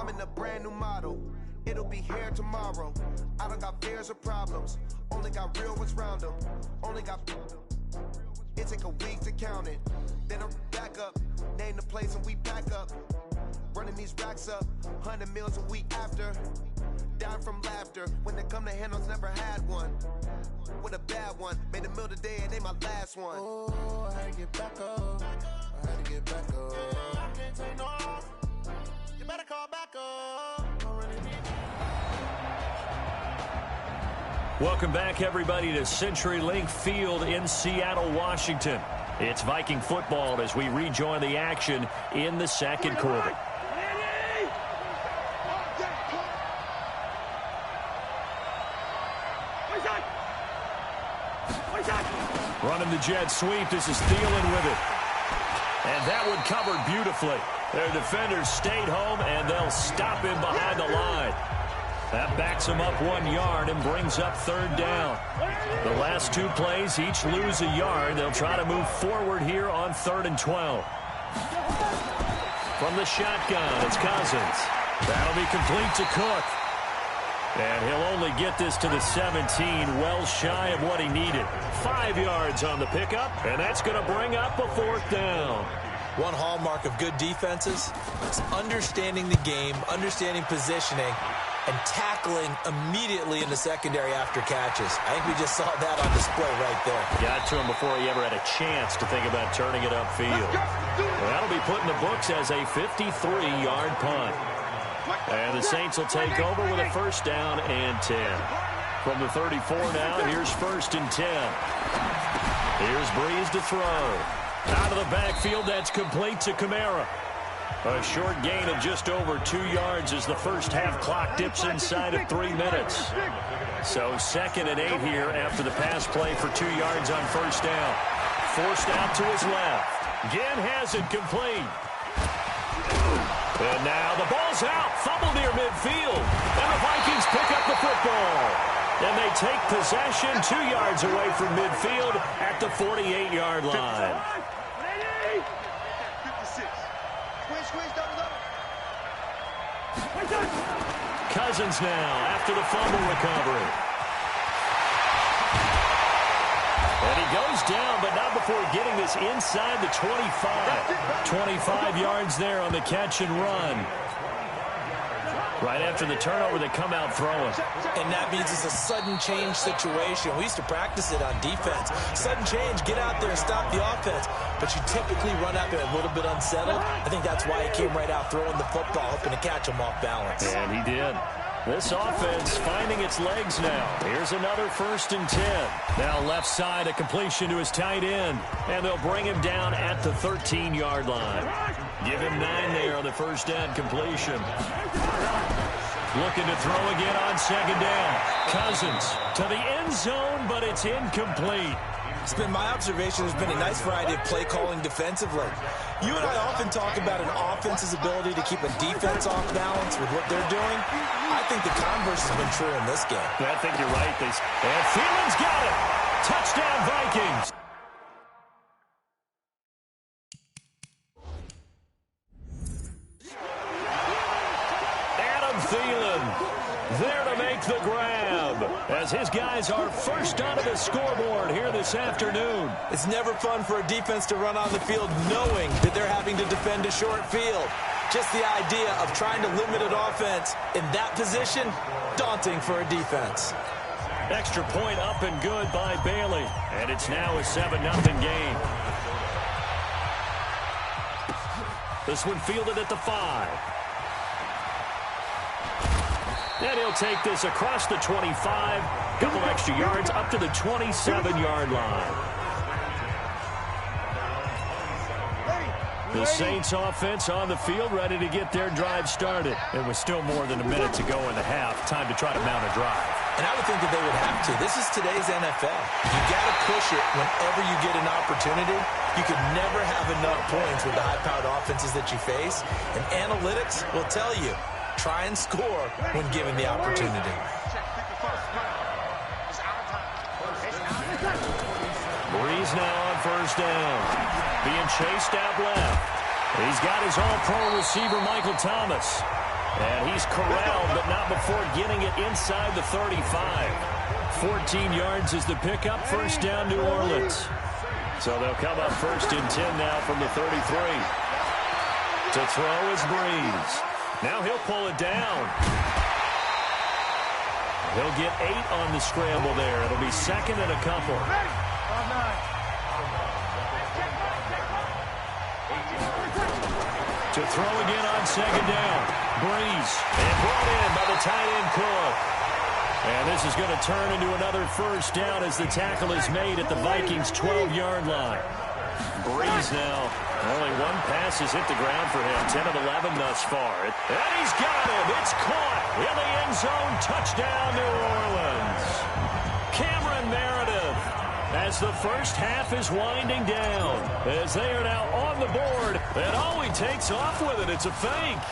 I'm in a brand new model. It'll be here tomorrow. I don't got fears or problems. Only got real ones round them. Only got... It take a week to count it. Then I'm back up. Name the place and we pack up. Running these racks up. 100 meals a week after. Down from laughter. When they come to handles, never had one. With a bad one. Made a meal today and they my last one. Oh, I had to get back up. I had to get back up. I can't take no off. You better call back up. Welcome back, everybody, to CenturyLink Field in Seattle, Washington. It's Viking football as we rejoin the action in the second quarter. Running the jet sweep. This is Thielen with it. And that one covered beautifully. Their defenders stayed home, and they'll stop him behind the line. That backs him up 1 yard and brings up third down. The last two plays each lose a yard. They'll try to move forward here on 3rd and 12. From the shotgun, it's Cousins. That'll be complete to Cook. And he'll only get this to the 17, well shy of what he needed. 5 yards on the pickup, and that's going to bring up a 4th down. One hallmark of good defenses is understanding the game, understanding positioning, and tackling immediately in the secondary after catches. I think we just saw that on display right there. Got to him before he ever had a chance to think about turning it upfield. Well, that'll be put in the books as a 53-yard punt. And the Saints will take over with a 1st down and 10. From the 34 now, here's 1st and 10. Here's Breeze to throw. Out of the backfield, that's complete to Kamara. A short gain of just over 2 yards as the first half clock dips inside of 3 minutes. So 2nd and 8 here after the pass play for 2 yards on 1st down. Forced out to his left. Ginn has it complete. And now the ball's out. Fumble near midfield. And the Vikings pick up the football. And they take possession 2 yards away from midfield at the 48-yard line. Cousins now after the fumble recovery. And he goes down, but not before getting this inside the 25. 25 yards there on the catch and run. Right after the turnover, they come out throwing. And that means it's a sudden change situation. We used to practice it on defense. Sudden change, get out there and stop the offense. But you typically run out there a little bit unsettled. I think that's why he came right out throwing the football, hoping to catch him off balance. And he did. This offense finding its legs now. Here's another 1st and 10. Now left side, a completion to his tight end. And they'll bring him down at the 13-yard line. Give him 9 there on the 1st down completion. Looking to throw again on 2nd down. Cousins to the end zone, but it's incomplete. It's been my observation there's been a nice variety of play calling defensively. You and I often talk about an offense's ability to keep a defense off balance with what they're doing. I think the converse has been true in this game. I think you're right. And Thielen's got it. Touchdown, Vikings. There to make the grab as his guys are first onto the scoreboard here this afternoon. It's never fun for a defense to run on the field knowing that they're having to defend a short field. Just the idea of trying to limit an offense in that position, daunting for a defense. Extra point up and good by Bailey. And it's now a 7-0 game. This one fielded at the 5. And he'll take this across the 25. Couple extra yards up to the 27-yard line. The Saints offense on the field ready to get their drive started. And with still more than a minute to go in the half, time to try to mount a drive. And I would think that they would have to. This is today's NFL. You got to push it whenever you get an opportunity. You could never have enough points with the high-powered offenses that you face. And analytics will tell you, try and score when given the opportunity. Breeze now on 1st down. Being chased out left. He's got his all-pro receiver, Michael Thomas. And he's corralled, but not before getting it inside the 35. 14 yards is the pickup. First down, New Orleans. So they'll come up first and 10 now from the 33. To throw is Breeze. Now he'll pull it down. He'll get 8 on the scramble there. It'll be second and a couple. To throw again on second down. Breeze. And brought in by the tight end Cook. And this is going to turn into another first down as the tackle is made at the Vikings' 12-yard line. Breeze now. Only one pass has hit the ground for him. 10 of 11 thus far. And he's got him. It's caught in the end zone. Touchdown, New Orleans. Cameron Meredith, as the first half is winding down, as they are now on the board, and he takes off with it. It's a fake.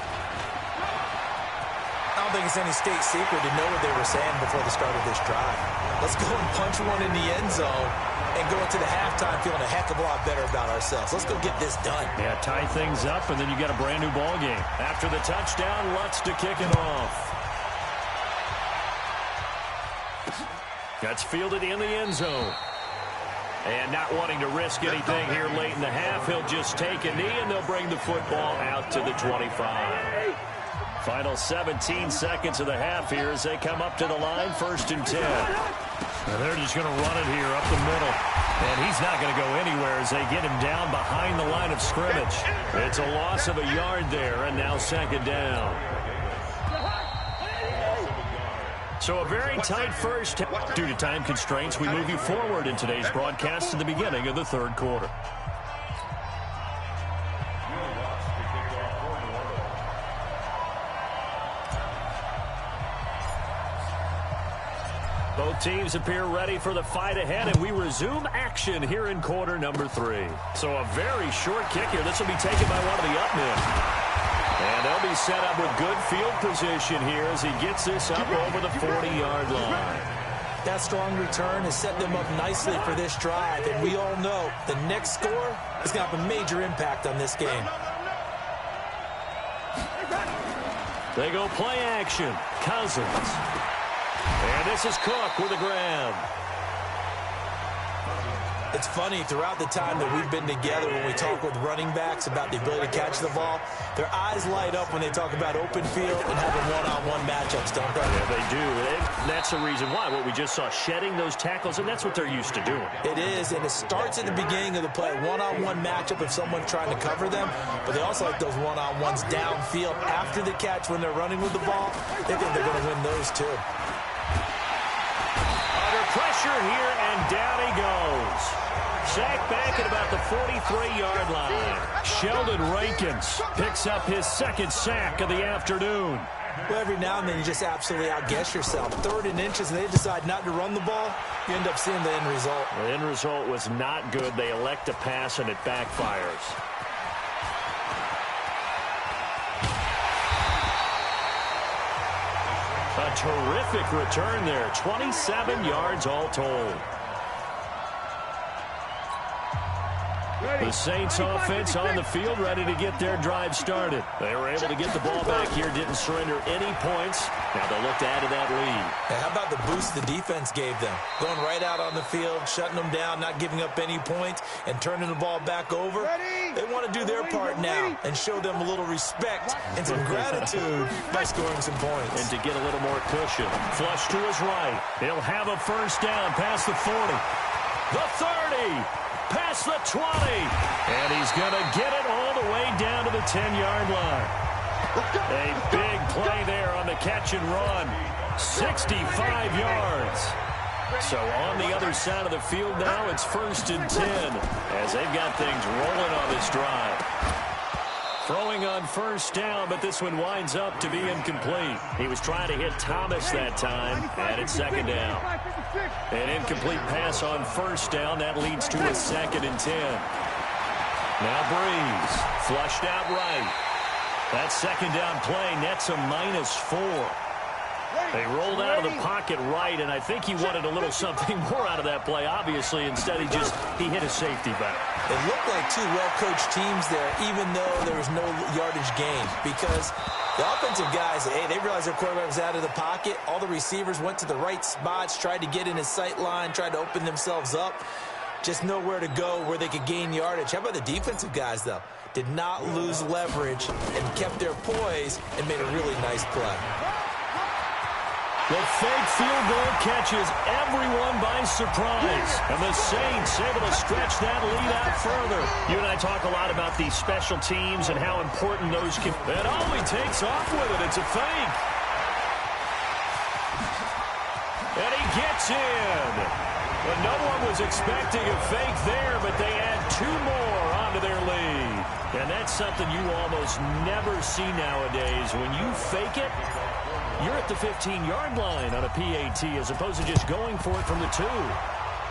I don't think it's any state secret to know what they were saying before the start of this drive. Let's go and punch one in the end zone and go into the halftime feeling a heck of a lot better about ourselves. Let's go get this done. Yeah, tie things up, and then you get a brand new ball game. After the touchdown, Lutz to kick it off. That's fielded in the end zone. And not wanting to risk anything here late in the half, he'll just take a knee, and they'll bring the football out to the 25. Final 17 seconds of the half here as they come up to the line, first and 10. And they're just going to run it here up the middle. And he's not going to go anywhere as they get him down behind the line of scrimmage. It's a loss of a yard there, and now second down. So a very tight first. Due to time constraints, we move you forward in today's broadcast to the beginning of the third quarter. Both teams appear ready for the fight ahead, and we resume action here in quarter number 3. So a very short kick here. This will be taken by one of the up men. And they'll be set up with good field position here as he gets this up over the 40-yard line. That strong return has set them up nicely for this drive, and we all know the next score is going to have a major impact on this game. They go play action. Cousins. And this is Cook with a grab. It's funny, throughout the time that we've been together, when we talk with running backs about the ability to catch the ball, their eyes light up when they talk about open field and having one-on-one matchups, don't they? Yeah, they do. And that's the reason why. What we just saw, shedding those tackles, and that's what they're used to doing. It is, and it starts at the beginning of the play. One-on-one matchup if someone's trying to cover them, but they also like those one-on-ones downfield after the catch when they're running with the ball. They think they're going to win those, too. Pressure here, and down he goes. Sacked back at about the 43-yard line. Sheldon Rankins picks up his second sack of the afternoon. Well, every now and then you just absolutely outguess yourself. 3rd and inches, and they decide not to run the ball. You end up seeing the end result. The end result was not good. They elect to pass, and it backfires. A terrific return there. 27 yards all told. The Saints offense on the field, ready to get their drive started. They were able to get the ball back here, didn't surrender any points. Now they'll look to add to that lead. Hey, how about the boost the defense gave them? Going right out on the field, shutting them down, not giving up any points, and turning the ball back over. They want to do their part now and show them a little respect and some gratitude by scoring some points. And to get a little more cushion. Flush to his right. He'll have a first down past the 40. The 30. Past the 20. And he's going to get it all the way down to the 10-yard line. A big play there on the catch and run. 65 yards. So on the other side of the field now, it's first and 10 as they've got things rolling on this drive. Throwing on first down, but this one winds up to be incomplete. He was trying to hit Thomas that time, and it's second down. An incomplete pass on first down. That leads to a 2nd and 10. Now Breeze, flushed out right. That second down play nets a -4. They rolled out of the pocket right, and I think he wanted a little something more out of that play, obviously. Instead, he hit a safety back. It looked like two well-coached teams there, even though there was no yardage gain, because the offensive guys, hey, they realized their quarterback was out of the pocket. All the receivers went to the right spots, tried to get in his sight line, tried to open themselves up. Just nowhere to go where they could gain yardage. How about the defensive guys, though? Did not lose leverage and kept their poise and made a really nice play. The fake field goal catches everyone by surprise. And the Saints able to stretch that lead out further. You and I talk a lot about these special teams and how important those can be. And all he takes off with it, it's a fake. And he gets in. But no one was expecting a fake there, but they add two more onto their lead. And that's something you almost never see nowadays. When you fake it, you're at the 15-yard line on a PAT as opposed to just going for it from the 2.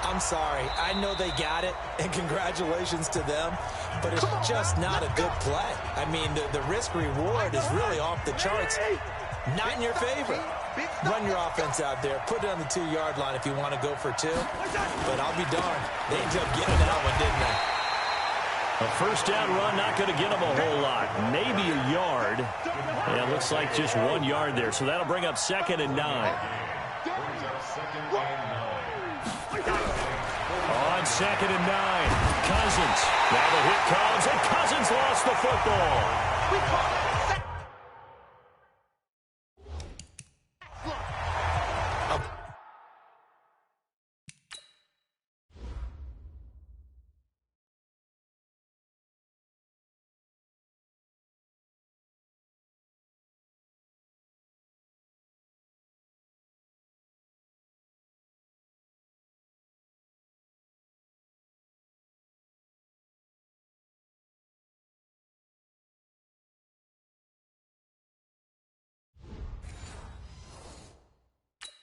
I'm sorry. I know they got it, and congratulations to them, but it's just not a good play. I mean, the risk-reward is really off the charts. Not in your favor. Run your offense out there. Put it on the 2-yard line if you want to go for 2. But I'll be darned. They ended up getting that one, didn't they? A first down run, not going to get them a whole lot. Maybe a yard. Yeah, it looks like just 1 yard there. So that'll bring up 2nd and 9. On 2nd and 9, Cousins. Now the hit comes, and Cousins lost the football.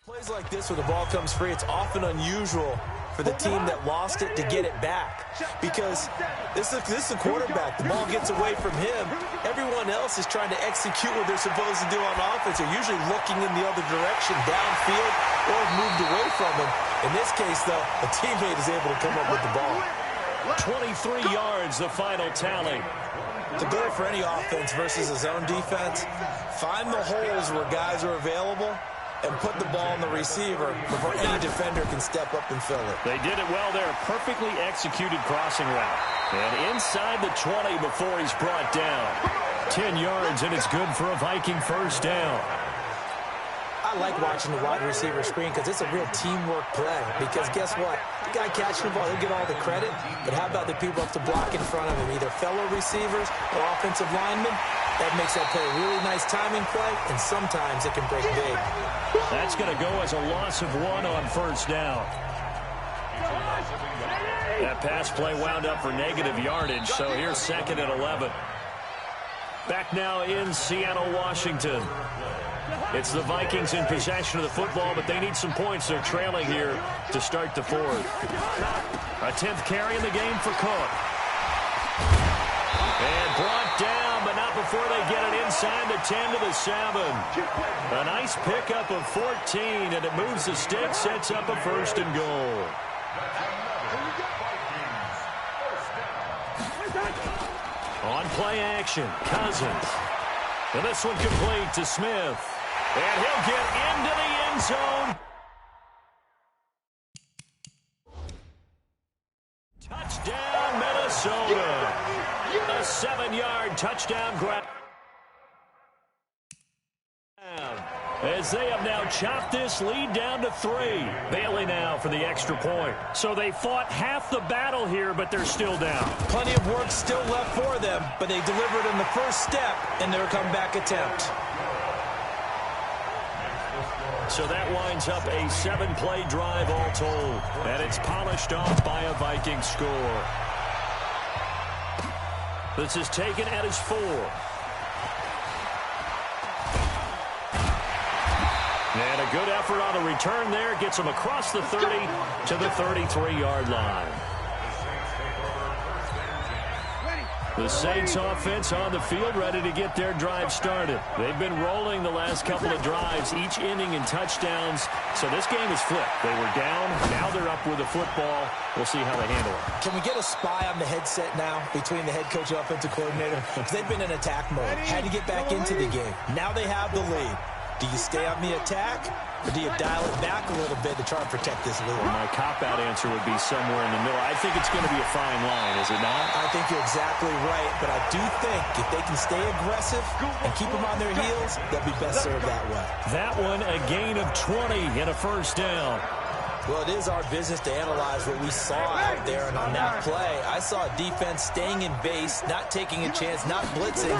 Plays like this where the ball comes free, it's often unusual for the team that lost it to get it back. Because this is a quarterback. The ball gets away from him. Everyone else is trying to execute what they're supposed to do on offense. They're usually looking in the other direction, downfield, or moved away from him. In this case, though, a teammate is able to come up with the ball. 23 yards, the final tally. The goal for any offense versus a zone defense, find the holes where guys are available and put the ball on the receiver before any defender can step up and fill it. They did it well there. A perfectly executed crossing route. And inside the 20 before he's brought down. 10 yards, and it's good for a Viking first down. I like watching the wide receiver screen because it's a real teamwork play. Because guess what? The guy catching the ball, he'll get all the credit. But how about the people up to block in front of him, either fellow receivers or offensive linemen? That makes that play a really nice timing play, and sometimes it can break big. That's going to go as a loss of 1 on first down. That pass play wound up for negative yardage, so here's 2nd and 11. Back now in Seattle, Washington. It's the Vikings in possession of the football, but they need some points. They're trailing here to start the 4th. A 10th carry in the game for Cook. And brought down, but not before they get it inside the 10 to the 7. A nice pickup of 14, and it moves the stick, sets up a 1st and goal. On play action, Cousins. And this one complete to Smith. And he'll get into the end zone. Touchdown, Minnesota. A 7-yard touchdown grab. As they have now chopped this lead down to 3. Bailey now for the extra point. So they fought half the battle here, but they're still down. Plenty of work still left for them, but they delivered in the first step in their comeback attempt. So that winds up a 7-play drive all told. And it's polished off by a Viking score. This is taken at his 4. And a good effort on the return there. Gets him across the 30 to the 33-yard line. The Saints offense on the field, ready to get their drive started. They've been rolling the last couple of drives, each inning in touchdowns. So this game is flipped. They were down. Now they're up with the football. We'll see how they handle it. Can we get a spy on the headset now between the head coach and offensive coordinator? Because they've been in attack mode. Had to get back into the game. Now they have the lead. Do you stay on the attack, or do you dial it back a little bit to try and protect this lead? My cop-out answer would be somewhere in the middle. I think it's going to be a fine line, is it not? I think you're exactly right, but I do think if they can stay aggressive and keep them on their heels, they'll be best served that way. That one, a gain of 20 and a first down. Well, it is our business to analyze what we saw out there, and on that play, I saw a defense staying in base, not taking a chance, not blitzing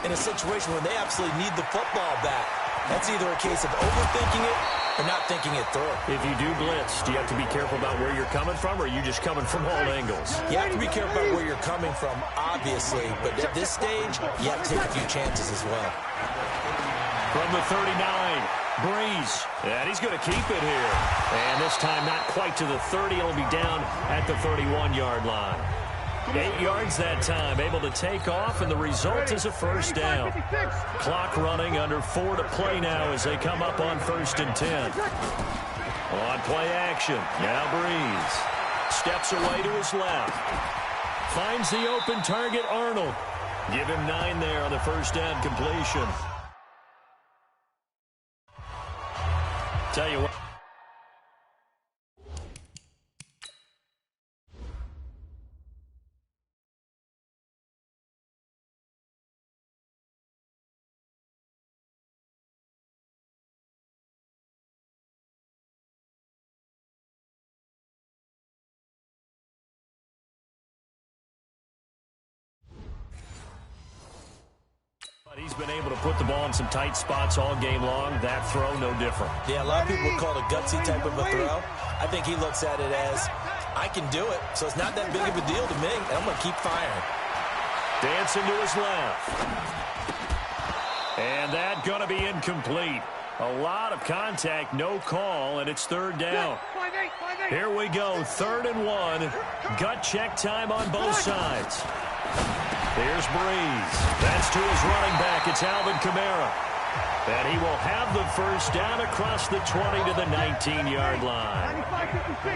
in a situation where they absolutely need the football back. That's either a case of overthinking it or not thinking it through. If you do blitz, do you have to be careful about where you're coming from, or are you just coming from all angles? You have to be careful about where you're coming from, obviously, but at this stage, you have to take a few chances as well. From the 39, Breeze, and he's going to keep it here. And this time not quite to the 30. It'll be down at the 31-yard line. 8 yards that time, able to take off, and the result is a first down. Clock running, under 4 to play now as they come up on 1st and 10. On play action, now Breeze. Steps away to his left. Finds the open target, Arnold. Give him 9 there on the first down completion. Tell you what. He's been able to put the ball in some tight spots all game long. That throw, no different. Yeah, a lot of people would call it a gutsy type of a throw. I think he looks at it as, I can do it, so it's not that big of a deal to me, and I'm going to keep firing. Dancing to his left. And that going to be incomplete. A lot of contact, no call, and it's 3rd down. Here we go, 3rd and 1. Gut check time on both sides. Here's Breeze. That's to his running back. It's Alvin Kamara. And he will have the first down across the 20 to the 19-yard line. 95-56,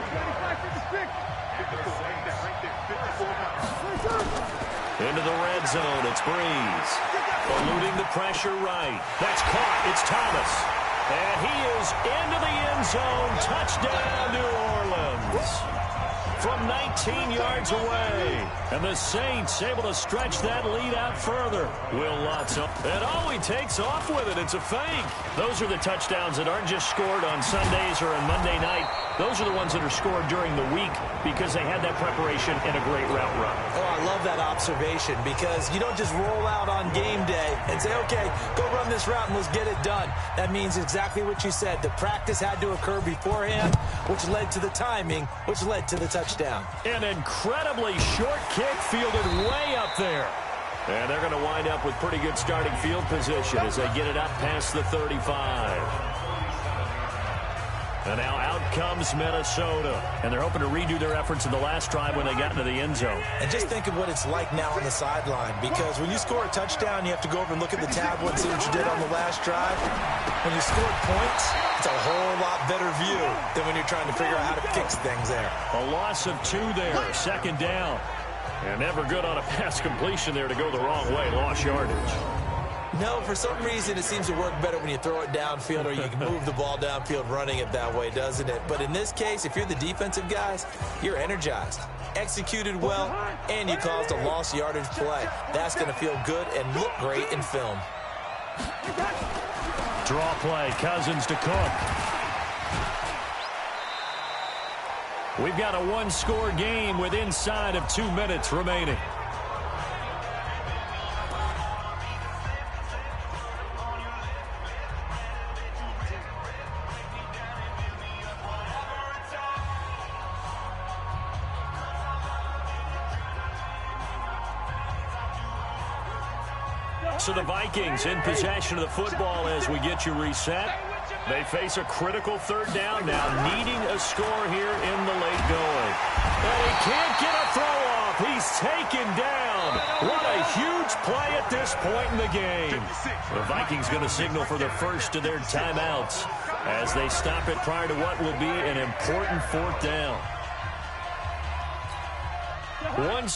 95-56. Into the red zone. It's Breeze. Eluding the pressure right. That's caught. It's Thomas. And he is into the end zone. Touchdown, New Orleans. From 19 yards away. And the Saints able to stretch that lead out further. Will Lutz up. And all he takes off with it. It's a fake. Those are the touchdowns that aren't just scored on Sundays or on Monday night. Those are the ones that are scored during the week because they had that preparation and a great route run. Oh, I love that observation because you don't just roll out on game day and say, okay, go run this route and let's get it done. That means exactly what you said. The practice had to occur beforehand, which led to the timing, which led to the touchdown. An incredibly short kick fielded way up there. And they're going to wind up with pretty good starting field position as they get it up past the 35. And now out comes Minnesota. And they're hoping to redo their efforts in the last drive when they got into the end zone. And just think of what it's like now on the sideline. Because when you score a touchdown, you have to go over and look at the tablet and see what you did on the last drive. When you scored points, it's a whole lot better view than when you're trying to figure out how to fix things there. A loss of 2 there, 2nd down. And never good on a pass completion there to go the wrong way. Lost yardage. No, for some reason it seems to work better when you throw it downfield or you can move the ball downfield running it that way, doesn't it? But in this case, if you're the defensive guys, you're energized, executed well, and you caused a lost yardage play. That's going to feel good and look great in film. Draw play, Cousins to Cook. We've got a 1-score game with inside of 2 minutes remaining. So the Vikings in possession of the football as we get you reset. They face a critical third down now, needing a score here in the late going. And he can't get a throw off. He's taken down. What a huge play at this point in the game. The Vikings going to signal for the first of their timeouts as they stop it prior to what will be an important fourth down. One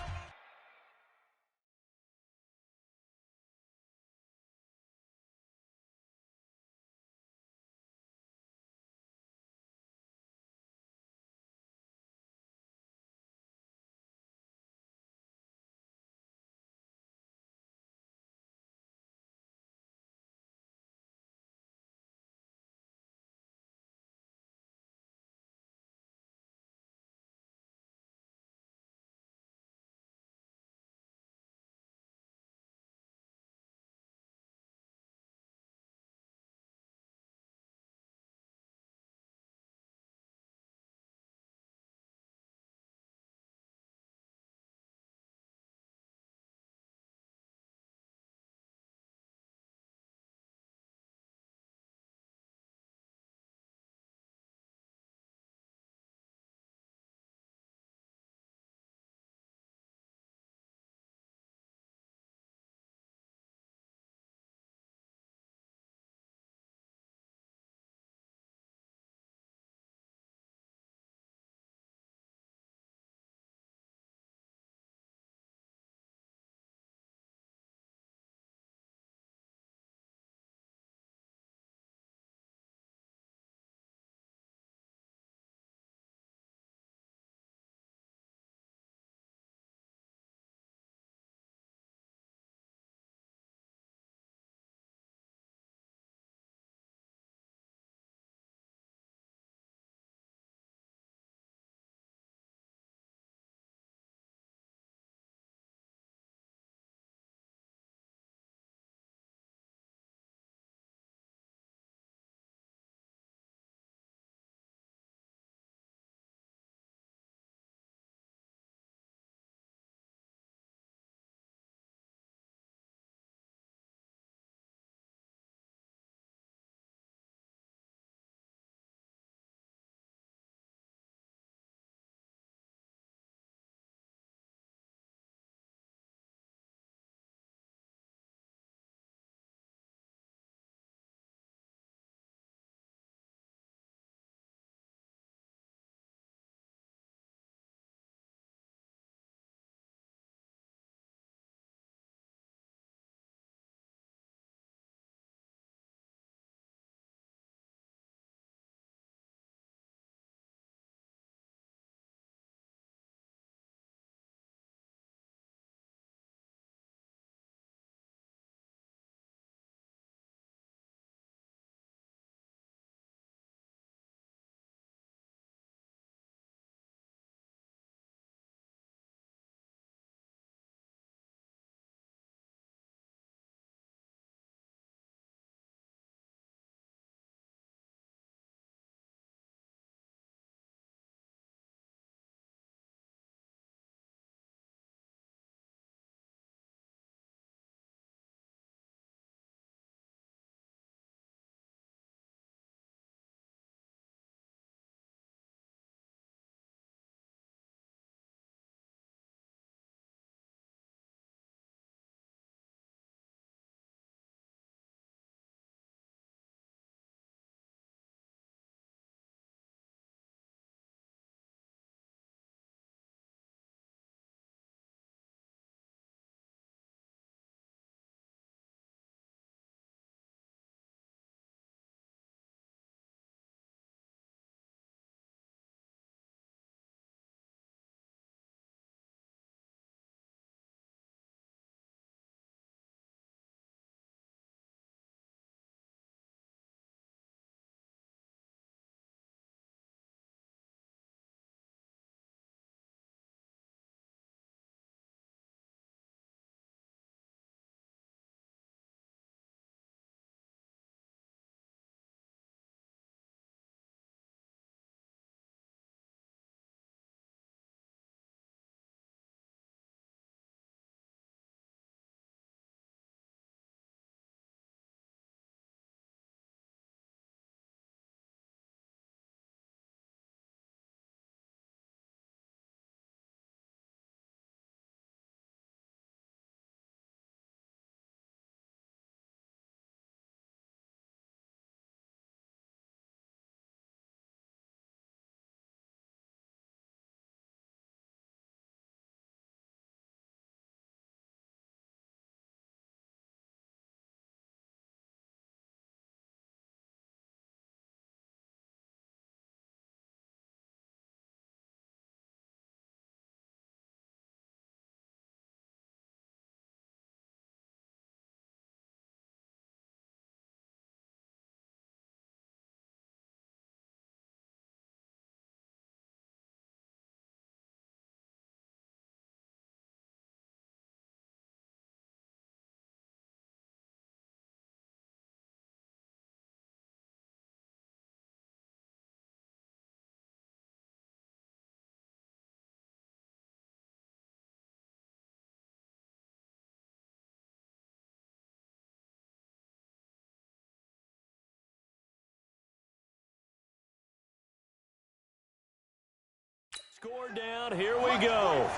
Score down. Here we go.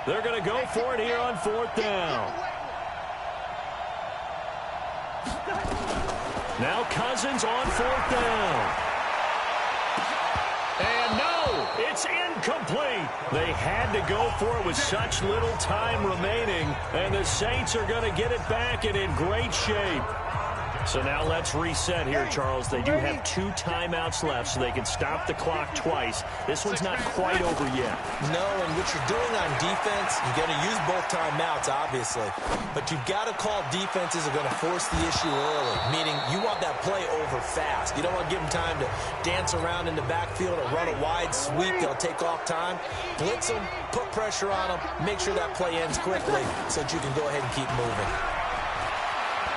They're going to go for it here on 4th down. Now Cousins on 4th down. And no, it's incomplete. They had to go for it with such little time remaining, and the Saints are going to get it back and in great shape. So now let's reset here, Charles. They do have 2 timeouts left, so they can stop the clock twice. This one's not quite over yet. No, and what you're doing on defense, you're going to use both timeouts, obviously. But you've got to call defenses are going to force the issue early, meaning you want that play over fast. You don't want to give them time to dance around in the backfield or run a wide sweep. They'll take off time. Blitz them, put pressure on them, make sure that play ends quickly so that you can go ahead and keep moving.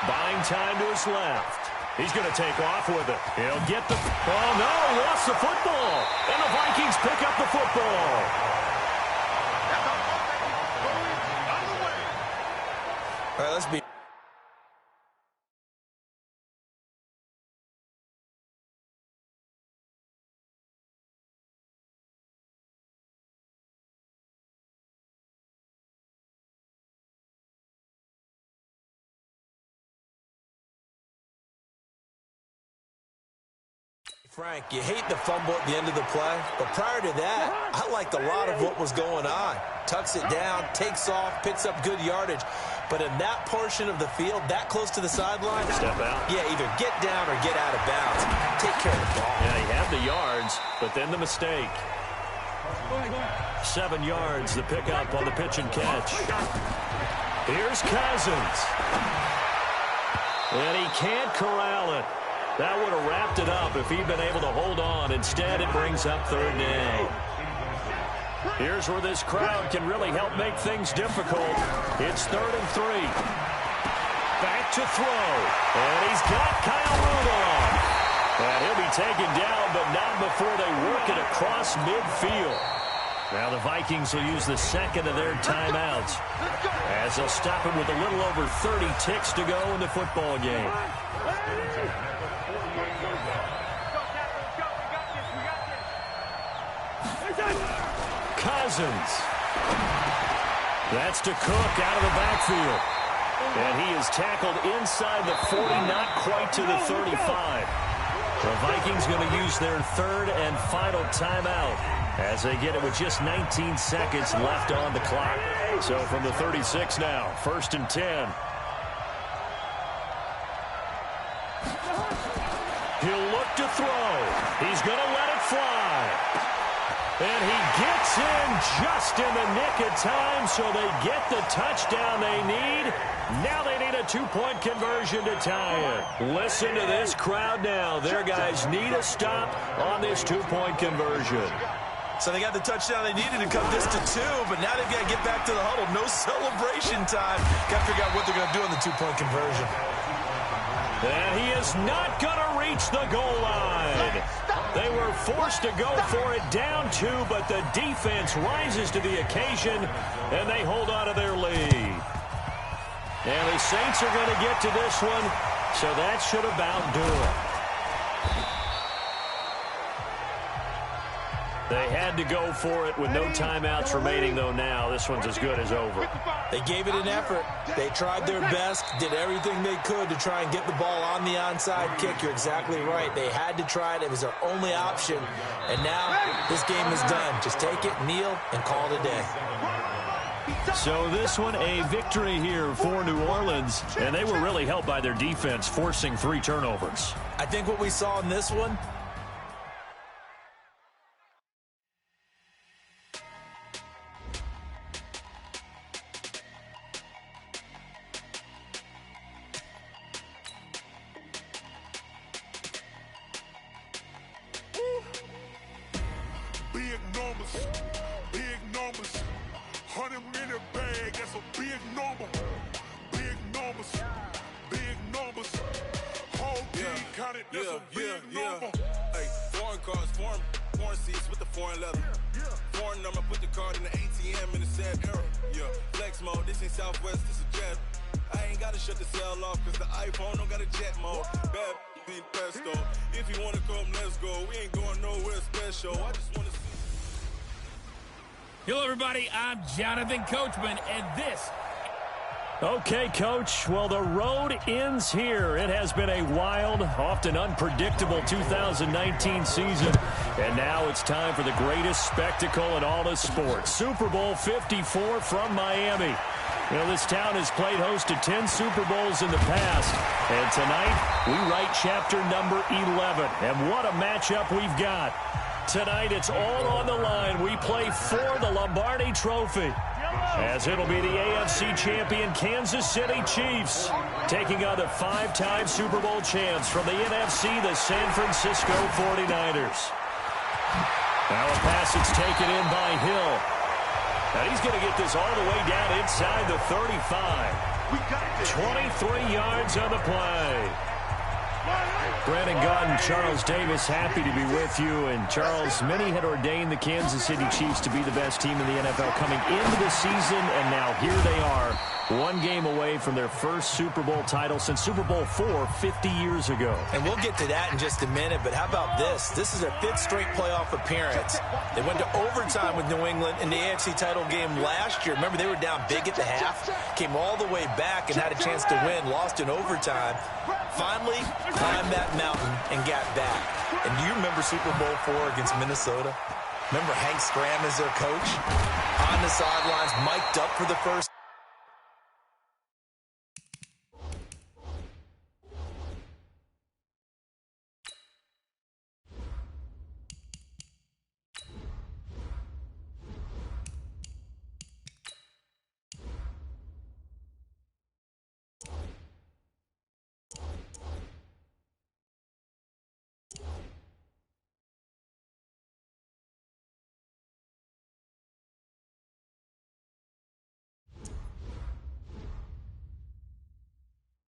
Buying time to his left. He's going to take off with it. He'll get the... Oh, no, lost the football. And the Vikings pick up the football. All right, let's be... Frank, you hate the fumble at the end of the play, but prior to that, I liked a lot of what was going on. Tucks it down, takes off, picks up good yardage. But in that portion of the field, that close to the sideline, step out. Yeah, either get down or get out of bounds. Take care of the ball. Yeah, he had the yards, but then the mistake. 7 yards, the pickup on the pitch and catch. Here's Cousins. And he can't corral it. That would have wrapped it up if he'd been able to hold on. Instead, it brings up 3rd down. Here's where this crowd can really help make things difficult. It's 3rd and 3. Back to throw. And he's got Kyle Rudolph. And he'll be taken down, but not before they work it across midfield. Now the Vikings will use the second of their timeouts, as they'll stop him with a little over 30 ticks to go in the football game. Cousins. That's to Cook out of the backfield. And he is tackled inside the 40, not quite to the 35. The Vikings going to use their 3rd and final timeout as they get it with just 19 seconds left on the clock. So from the 36 now, 1st and 10. He'll look to throw. He's going to let it fly. And he gets in just in the nick of time, so they get the touchdown they need. Now they need a 2-point conversion to tie it. Listen to this crowd now. Their guys need a stop on this 2-point conversion. So they got the touchdown they needed to come this to 2, but now they've got to get back to the huddle. No celebration time. Got to figure out what they're going to do on the 2-point conversion. And he is not going to reach the goal line. They were forced to go for it down 2, but the defense rises to the occasion, and they hold on to their lead. And the Saints are going to get to this one, so that should about do it. They had to go for it with no timeouts remaining, though. Now this one's as good as over. They gave it an effort. They tried their best, did everything they could to try and get the ball on the onside kick. You're exactly right. They had to try it. It was their only option. And now this game is done. Just take it, kneel, and call it a day. So this one, a victory here for New Orleans. And they were really helped by their defense, forcing 3 turnovers. I think what we saw in this one, big numbers, 100-minute bag, that's a big number. Big numbers, whole team counted, that's a big number. Hey, foreign cars, foreign seats with the foreign leather. Foreign number, put the card in the ATM in the sad era. Yeah, flex mode, this ain't Southwest, this a jet. I ain't gotta shut the cell off, cause the iPhone don't got a jet mode. Bad be pesto. If you wanna come, let's go. We ain't going nowhere special. I just wanna see. Hello, everybody. I'm Jonathan Coachman, and this... Okay, Coach. Well, the road ends here. It has been a wild, often unpredictable 2019 season. And now it's time for the greatest spectacle in all of sports. Super Bowl 54 from Miami. You know, this town has played host to 10 Super Bowls in the past. And tonight, we write chapter number 11. And what a matchup we've got. Tonight, it's all on the line. We play for the Lombardi Trophy, as it'll be the AFC champion Kansas City Chiefs taking on the 5-time Super Bowl champs from the NFC, the San Francisco 49ers. Now a pass that's taken in by Hill. And he's going to get this all the way down inside the 35. 23 yards on the play. Brandon Gaunt and Charles Davis, happy to be with you. And Charles, many had ordained the Kansas City Chiefs to be the best team in the NFL coming into the season, and now here they are, one game away from their first Super Bowl title since Super Bowl IV 50 years ago. And we'll get to that in just a minute, but how about this? This is their 5th straight playoff appearance. They went to overtime with New England in the AFC title game last year. Remember, they were down big at the half, came all the way back and had a chance to win, lost in overtime. Finally climbed that mountain and got back. And do you remember Super Bowl IV against Minnesota? Remember Hank Stram as their coach? On the sidelines, mic'd up for the first.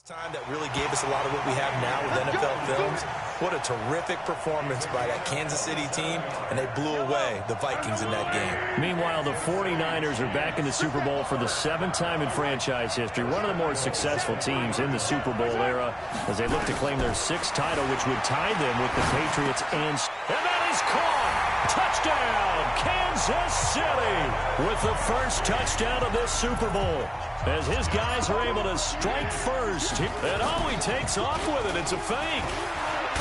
Time that really gave us a lot of what we have now with NFL films. What a terrific performance by that Kansas City team, and they blew away the Vikings in that game. Meanwhile, the 49ers are back in the Super Bowl for the 7th time in franchise history, one of the more successful teams in the Super Bowl era, as they look to claim their 6th title, which would tie them with the Patriots. And that is caught! Touchdown, Kansas City, with the first touchdown of this Super Bowl, as his guys are able to strike first. And he takes off with it. It's a fake.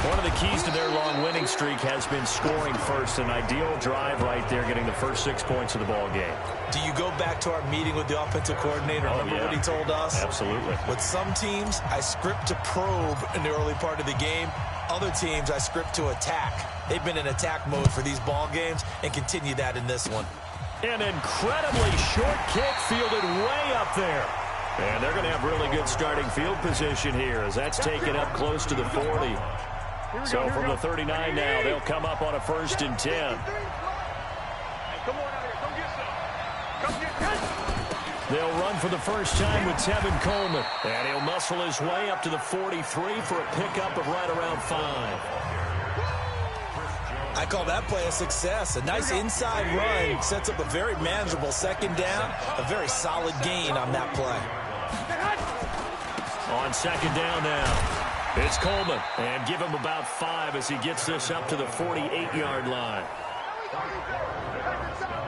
One of the keys to their long winning streak has been scoring first. An ideal drive right there, getting the first 6 points of the ball game. Do you go back to our meeting with the offensive coordinator? Remember what he told us? Absolutely. With some teams, I script to probe in the early part of the game. Other teams, I script to attack. They've been in attack mode for these ball games and continue that in this one. An incredibly short kick fielded way up there. And they're going to have really good starting field position here, as that's taken up close to the 40. So from the 39 now, they'll come up on a 1st and 10. They'll run for the first time with Tevin Coleman. And he'll muscle his way up to the 43 for a pickup of right around 5. I call that play a success. A nice inside run sets up a very manageable 2nd down. A very solid gain on that play. On 2nd down now, it's Coleman. And give him about 5 as he gets this up to the 48-yard line.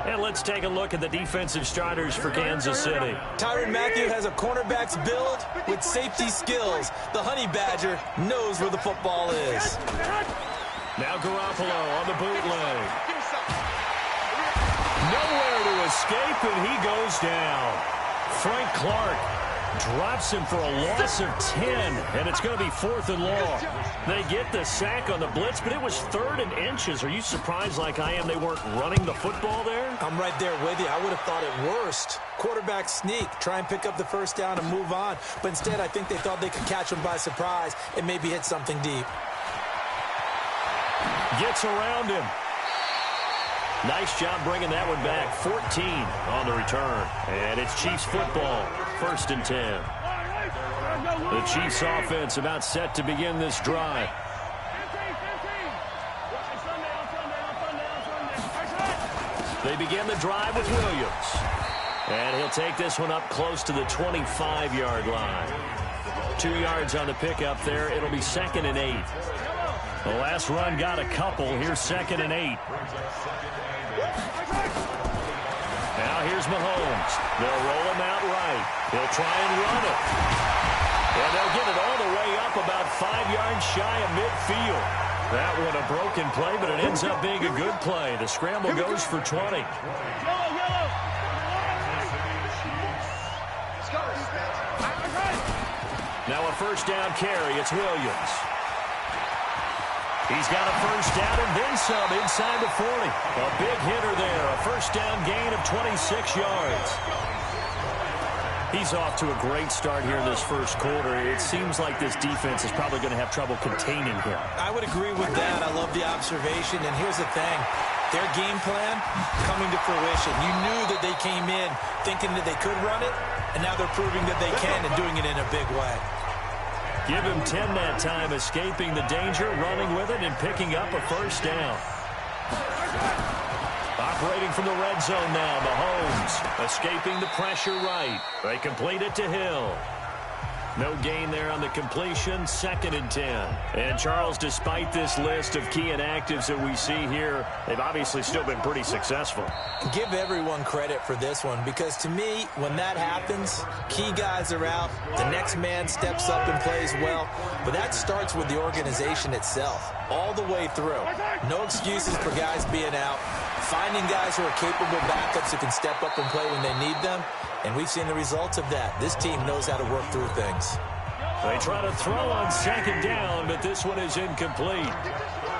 And let's take a look at the defensive starters for Kansas City. Tyrann Mathieu has a cornerback's build with safety skills. The Honey Badger knows where the football is. Now Garoppolo on the bootleg. Nowhere to escape, and he goes down. Frank Clark drops him for a loss of 10, and it's going to be 4th and long. They get the sack on the blitz, but it was 3rd and inches. Are you surprised like I am they weren't running the football there? I'm right there with you. I would have thought it worst. Quarterback sneak, try and pick up the first down and move on. But instead, I think they thought they could catch him by surprise and maybe hit something deep. Gets around him. Nice job bringing that one back. 14 on the return. And it's Chiefs football. 1st and 10. The Chiefs offense about set to begin this drive. They begin the drive with Williams. And he'll take this one up close to the 25-yard line. 2 yards on the pickup there. It'll be 2nd and 8. The last run got a couple. Here's 2nd and 8. here's Mahomes. They'll roll him out right. He'll try and run it. And they'll get it all the way up about 5 yards shy of midfield. That one a broken play, but it ends up being a good play. The scramble goes for 20. Now a first down carry. It's Williams. He's got a first down and then some inside the 40. A big hitter there. A first down gain of 26 yards. He's off to a great start here in this first quarter. It seems like this defense is probably going to have trouble containing him. I would agree with that. I love the observation. And here's the thing. Their game plan coming to fruition. You knew that they came in thinking that they could run it, and now they're proving that they can and doing it in a big way. Give him 10 that time, escaping the danger, running with it, and picking up a first down. Operating from the red zone now, Mahomes escaping the pressure right. They complete it to Hill. No gain there on the completion, 2nd and 10. And Charles, despite this list of key inactives that we see here, they've obviously still been pretty successful. Give everyone credit for this one, because to me, when that happens, key guys are out, the next man steps up and plays well, but that starts with the organization itself, all the way through. No excuses for guys being out, finding guys who are capable backups who can step up and play when they need them. And we've seen the results of that. This team knows how to work through things. They try to throw on 2nd down, but this one is incomplete.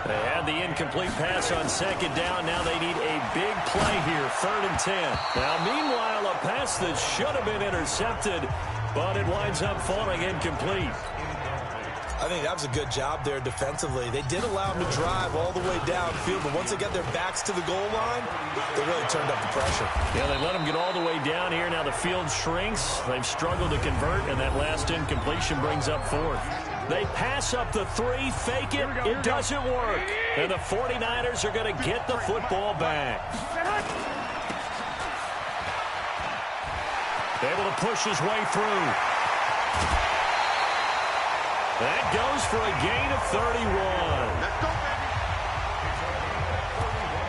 They had the incomplete pass on 2nd down. Now they need a big play here, 3rd and 10. Now, meanwhile, a pass that should have been intercepted, but it winds up falling incomplete. I think that was a good job there defensively. They did allow them to drive all the way downfield, but once they got their backs to the goal line, they really turned up the pressure. Yeah, they let them get all the way down here. Now the field shrinks. They've struggled to convert, and that last incompletion brings up 4th. They pass up the 3, fake it. It doesn't work. And the 49ers are going to get the football back. Able to push his way through. That goes for a gain of 31.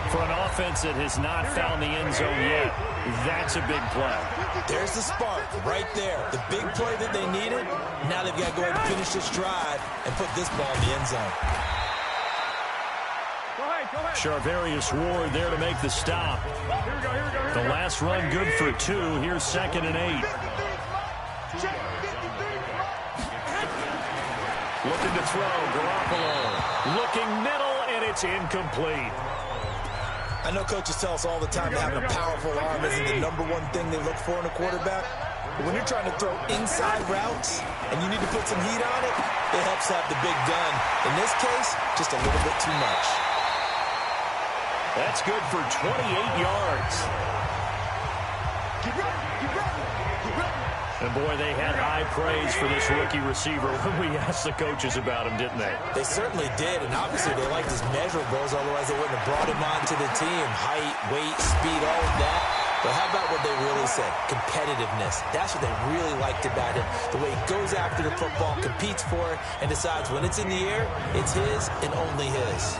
For an offense that has not found the end zone yet, that's a big play. There's the spark right there. The big play that they needed. Now they've got to go ahead and finish this drive and put this ball in the end zone. Charvarius Ward there to make the stop. The last run good for 2. Here's 2nd and 8. Looking to throw, Garoppolo. Looking middle, and it's incomplete. I know coaches tell us all the time that having a powerful arm isn't the #1 thing they look for in a quarterback. But when you're trying to throw inside routes and you need to put some heat on it, it helps have the big gun. In this case, just a little bit too much. That's good for 28 yards. And, boy, they had high praise for this rookie receiver when we asked the coaches about him, didn't they? They certainly did, and obviously they liked his measurables, otherwise they wouldn't have brought him onto the team. Height, weight, speed, all of that. But how about what they really said? Competitiveness. That's what they really liked about him. The way he goes after the football, competes for it, and decides when it's in the air, it's his and only his.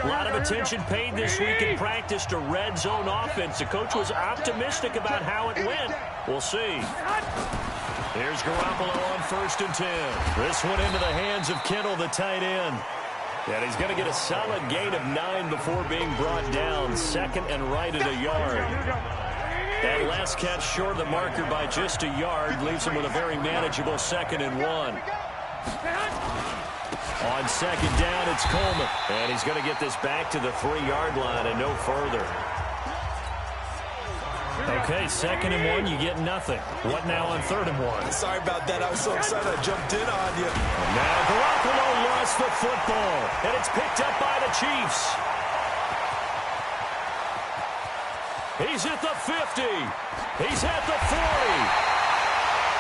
A lot of attention paid this week in practice to red zone offense. The coach was optimistic about how it went. We'll see. Here's Garoppolo on 1st and 10. This one into the hands of Kittle, the tight end. And he's going to get a solid gain of 9 before being brought down. 2nd and right at a yard. That last catch short of the marker by just a yard leaves him with a very manageable 2nd and 1. On 2nd down, it's Coleman. And he's going to get this back to the 3-yard line and no further. Okay, 2nd and 1, you get nothing. What now on 3rd and 1? Sorry about that. I was so excited I jumped in on you. And now Garoppolo lost the football. And it's picked up by the Chiefs. He's at the 50. He's at the 40.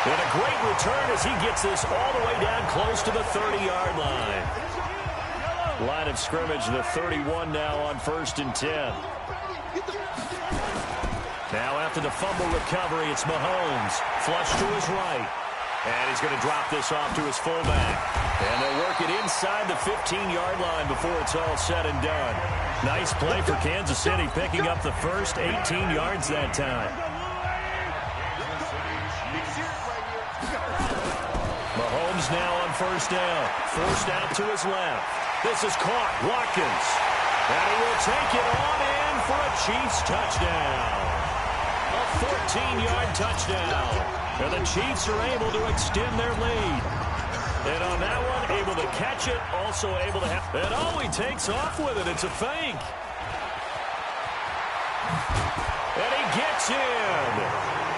And a great return as he gets this all the way down close to the 30-yard line. Line of scrimmage, the 31 now on 1st and 10. Now after the fumble recovery, it's Mahomes. Flush to his right. And he's going to drop this off to his fullback. And they'll work it inside the 15-yard line before it's all said and done. Nice play for Kansas City, picking up the first 18 yards that time. Mahomes now on first down. Forced out to his left. This is caught. Watkins. And he will take it on in for a Chiefs touchdown. A 14-yard touchdown. And the Chiefs are able to extend their lead. And on that one, able to catch it, also able to have... And oh, he takes off with it. It's a fake. And he gets in.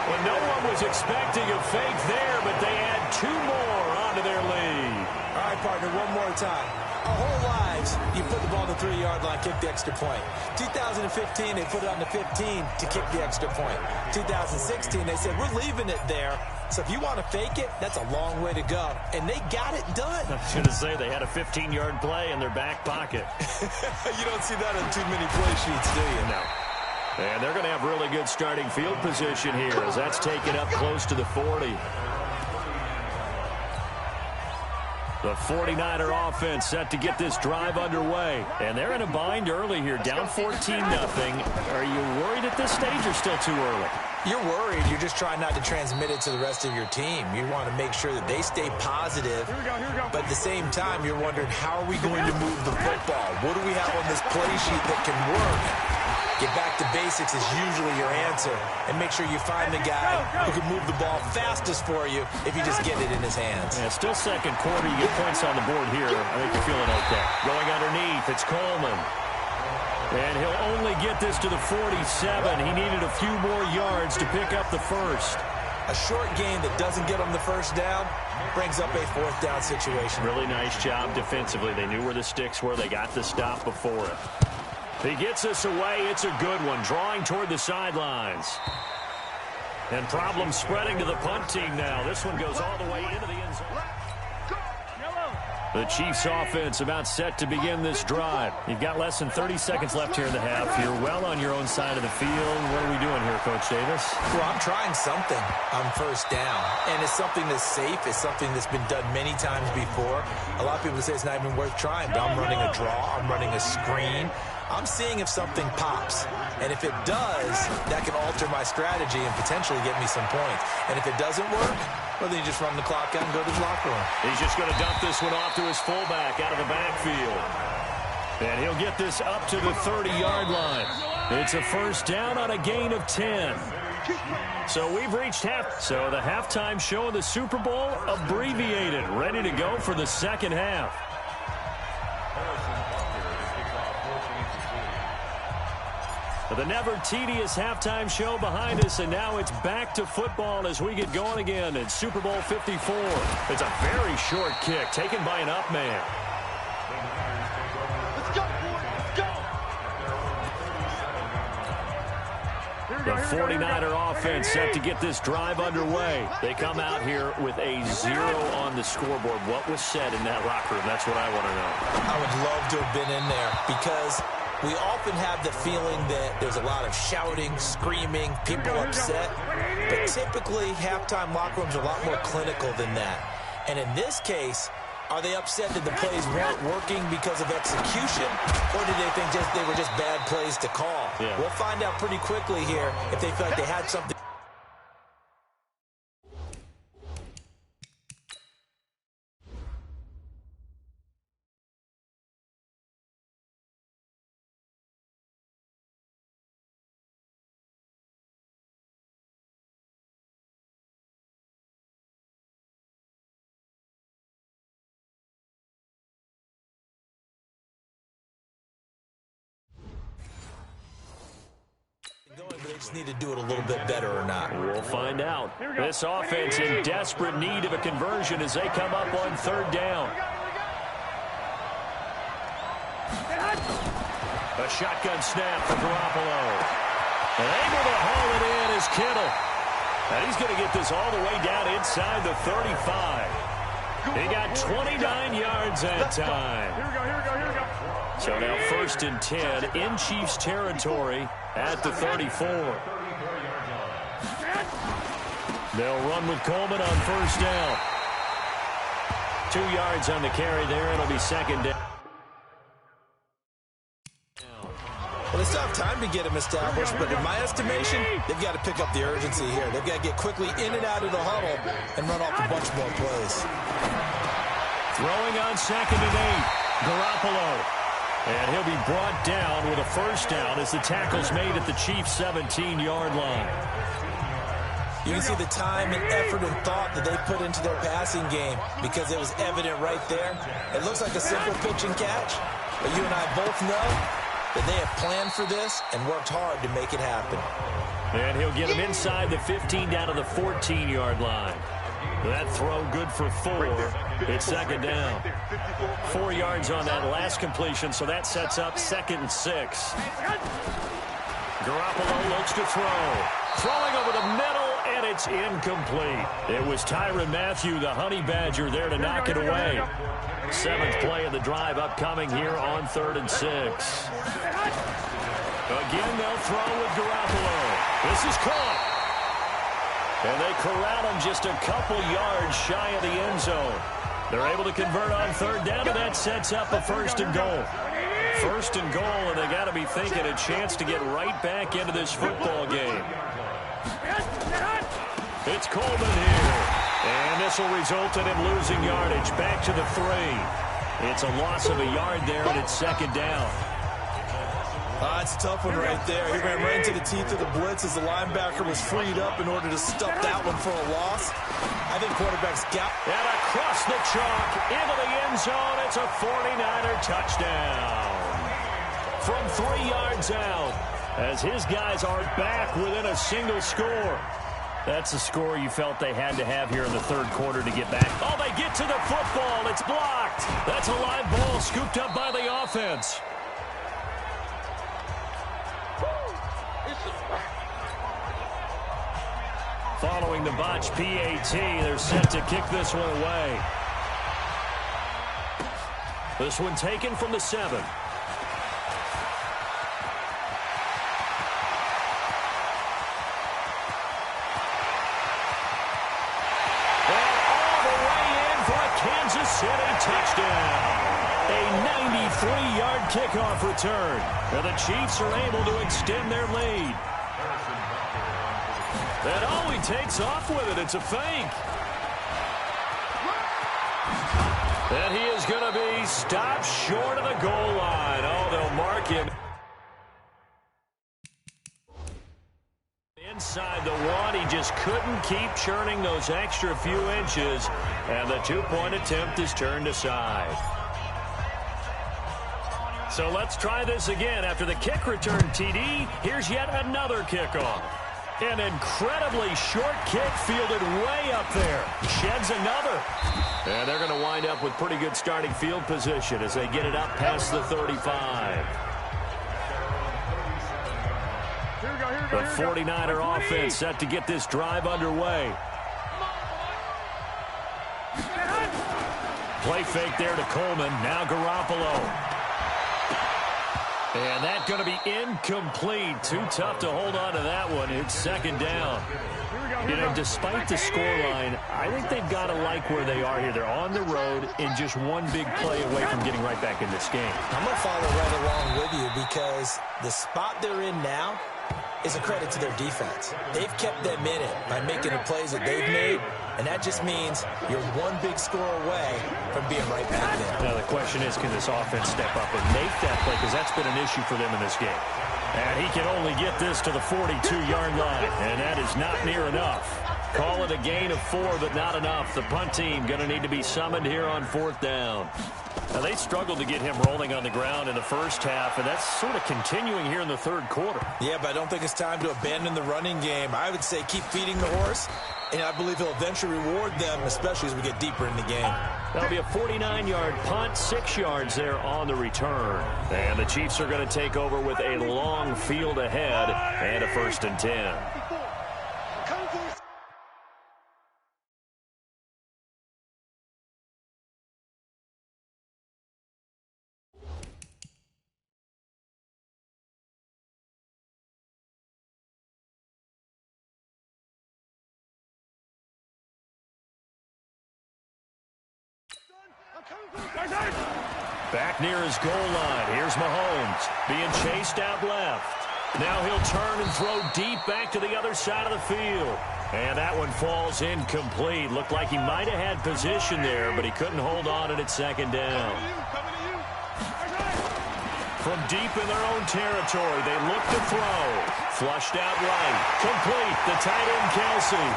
Well, no one was expecting a fake there, but they add 2 more onto their lead. All right, partner, one more time. Our whole lives, you put the ball on the 3-yard line, kick the extra point. 2015, they put it on the 15 to kick the extra point. 2016, they said, we're leaving it there. So if you want to fake it, that's a long way to go. And they got it done. I was going to say, they had a 15-yard play in their back pocket. You don't see that on too many play sheets, do you? No. And they're going to have really good starting field position here as that's taken up close to the 40. The 49er offense set to get this drive underway. And they're in a bind early here, down 14-0. Are you worried at this stage or still too early? You're worried. You're just trying not to transmit it to the rest of your team. You want to make sure that they stay positive. But at the same time, you're wondering, how are we going to move the football? What do we have on this play sheet that can work? Get back to basics is usually your answer. And make sure you find the guy who can move the ball fastest for you if you just get it in his hands. Yeah, still second quarter. You get points on the board here. I think you're feeling okay. Going underneath, it's Coleman. And he'll only get this to the 47. He needed a few more yards to pick up the first. A short game that doesn't get him the first down brings up a 4th down situation. Really nice job defensively. They knew where the sticks were. They got the stop before it. He gets us away. It's a good one. Drawing toward the sidelines. And problems spreading to the punt team now. This one goes all the way into the end zone. The Chiefs offense about set to begin this drive. You've got less than 30 seconds left here in the half. You're well on your own side of the field. What are we doing here, Coach Davis? Well, I'm trying something on first down. And it's something that's safe. It's something that's been done many times before. A lot of people say it's not even worth trying, but I'm running a draw. I'm running a screen. I'm seeing if something pops. And if it does, that can alter my strategy and potentially get me some points. And if it doesn't work, well, then you just run the clock out and go to the locker room. He's just going to dump this one off to his fullback out of the backfield. And he'll get this up to the 30-yard line. It's a first down on a gain of 10. So we've reached half. So the halftime show of the Super Bowl abbreviated, ready to go for the second half. The never tedious halftime show behind us, and now it's back to football as we get going again in Super Bowl 54. It's a very short kick taken by an up man. Let's go, let's go. The 49er offense set to get this drive underway. They come out here with a 0 on the scoreboard. What was said in that locker room? That's what I want to know. I would love to have been in there because we often have the feeling that there's a lot of shouting, screaming, people upset. But typically, halftime locker rooms are a lot more clinical than that. And in this case, are they upset that the plays weren't working because of execution? Or did they think they were just bad plays to call? Yeah. We'll find out pretty quickly here if they felt like they had something. But they just need to do it a little bit better or not. We'll find out. This offense in desperate need of a conversion as they come up on third down. A shotgun snap for Garoppolo. And able to haul it in is Kittle. And he's going to get this all the way down inside the 35. He got 29 yards that time. Here we go. So now 1st and 10 in Chiefs territory at the 34. They'll run with Coleman on first down. 2 yards on the carry there. It'll be second down. Well, they still have time to get him established, but in my estimation, they've got to pick up the urgency here. They've got to get quickly in and out of the huddle and run off a bunch more plays. Throwing on 2nd and 8, Garoppolo. And he'll be brought down with a first down as the tackle's made at the Chiefs' 17-yard line. You can see the time and effort and thought that they put into their passing game because it was evident right there. It looks like a simple pitch and catch, but you and I both know that they have planned for this and worked hard to make it happen. And he'll get him inside the 15 down to the 14-yard line. That throw good for 4. It's second down. 4 yards on that last completion, so that sets up 2nd and 6. Garoppolo looks to throw. Throwing over the middle, and it's incomplete. It was Tyrann Mathieu, the Honey Badger, there to knock it away. 7th play of the drive upcoming here on 3rd and 6. Again, they'll throw with Garoppolo. This is caught. And they corral him just a couple yards shy of the end zone. They're able to convert on 3rd down, and that sets up a 1st and goal. 1st and goal, and they got to be thinking a chance to get right back into this football game. It's Coleman here. And this will result in him losing yardage. Back to the 3. It's a loss of a yard there, and it's 2nd down. It's a tough one right there. He ran right into the teeth of the blitz as the linebacker was freed up in order to stuff that one for a loss. I think quarterbacks got... And across the chalk, into the end zone, it's a 49er touchdown. From 3 yards out, as his guys are back within a single score. That's the score you felt they had to have here in the 3rd quarter to get back. Oh, they get to the football. It's blocked. That's a live ball scooped up by the offense. Following the botch PAT, they're set to kick this one away. This one taken from the 7. Kansas City touchdown. A 93-yard kickoff return. And the Chiefs are able to extend their lead. And oh, he takes off with it. It's a fake. And he is going to be stopped short of the goal line. Oh, they'll mark him. Inside the 1, he just couldn't keep churning those extra few inches, and the 2-point attempt is turned aside. So let's try this again. After the kick return TD, here's yet another kickoff. An incredibly short kick fielded way up there. Sheds another. And they're going to wind up with pretty good starting field position as they get it up past the 35. The 49er offense set to get this drive underway. Play fake there to Coleman. Now Garoppolo. And that's going to be incomplete. Too tough to hold on to that one. It's 2nd down. You know, despite the scoreline, I think they've got to like where they are here. They're on the road and just one big play away from getting right back in this game. I'm going to follow right along with you because the spot they're in now is a credit to their defense. They've kept them in it by making the plays that they've made, and that just means you're one big score away from being right back there. Now the question is, can this offense step up and make that play? Because that's been an issue for them in this game. And he can only get this to the 42-yard line, and that is not near enough. Call it a gain of 4, but not enough. The punt team going to need to be summoned here on 4th down. Now, they struggled to get him rolling on the ground in the first half, and that's sort of continuing here in the 3rd quarter. Yeah, but I don't think it's time to abandon the running game. I would say keep feeding the horse, and I believe he'll eventually reward them, especially as we get deeper in the game. That'll be a 49-yard punt, 6 yards there on the return. And the Chiefs are going to take over with a long field ahead and a 1st and 10. Back near his goal line. Here's Mahomes being chased out left. Now he'll turn and throw deep back to the other side of the field. And that one falls incomplete. Looked like he might have had position there, but he couldn't hold on at second down. From deep in their own territory, they look to throw. Flushed out right. Complete. The tight end, Kelsey.